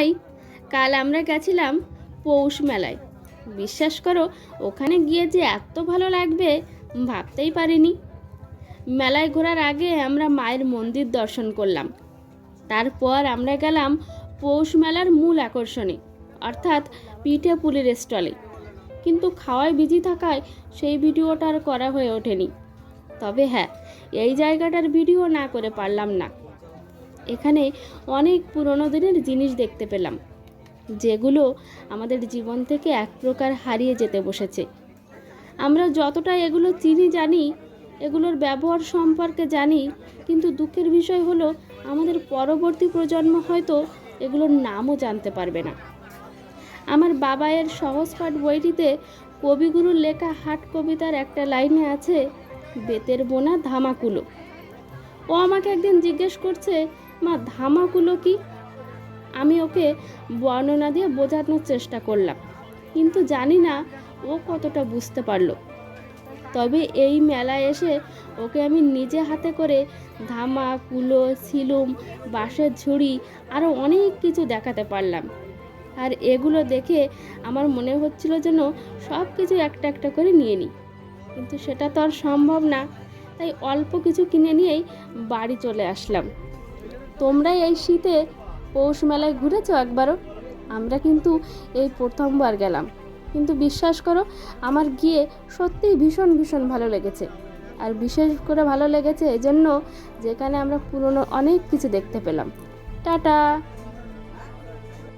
High, কাল আমরা গেছিলাম পৌষ মেলায়। বিশ্বাস করো, ওখানে গিয়ে যে এত ভালো লাগবে ভাবতেই পারিনি। মেলায় ঘোরার আগে আমরা মায়ের মন্দির দর্শন করলাম। তারপর আমরা গেলাম পৌষ মেলার মূল আকর্ষণে, অর্থাৎ পিঠে পুলির স্টলে। কিন্তু খাওয়ায় বিজি থাকায় সেই ভিডিওটা আর করা হয়ে ওঠেনি। তবে হ্যাঁ, এই জায়গাটার ভিডিও না করে পারলাম না। এখানে অনেক পুরনো দিনের জিনিস দেখতে পেলাম, যেগুলো আমাদের জীবন থেকে এক প্রকার হারিয়ে যেতে বসেছে। আমরা যতটা এগুলো চিনি জানি, এগুলোর ব্যবহার সম্পর্কে জানি, কিন্তু দুঃখের বিষয় হলো আমাদের পরবর্তী প্রজন্ম হয়তো এগুলোর নামও জানতে পারবে না। আমার বাবায়ের সহজপাঠ বইটিতে কবিগুরুর লেখা হাট কবিতার একটা লাইনে আছে, বেতের বোনা ধামাকুলো। ও আমাকে একদিন জিজ্ঞেস করছে, মা ধামাকুলো কি? আমি ওকে বর্ণনা দিয়ে বোঝানোর চেষ্টা করলাম, কিন্তু জানি না ও কতটা বুঝতে পারলো। তবে এই মেলায় এসে ওকে আমি নিজে হাতে করে ধামা, কুলো, সিলুম, বাঁশের ঝুড়ি আরও অনেক কিছু দেখাতে পারলাম। আর এগুলো দেখে আমার মনে হচ্ছিল যেন সব কিছু একটা একটা করে নিয়ে নিই, কিন্তু সেটা তো আর সম্ভব না। তাই অল্প কিছু কিনে নিয়েই বাড়ি চলে আসলাম। তোমরা এই শীতে পৌষ মেলায় ঘুরেছো একবারও? আমরা কিন্তু এই প্রথমবার গেলাম, কিন্তু বিশ্বাস করো আমার গিয়ে সত্যিই ভীষণ ভীষণ ভালো লেগেছে। আর বিশেষ করে ভালো লেগেছে এজন্য, যেখানে আমরা পুরনো অনেক কিছু দেখতে পেলাম। টাটা।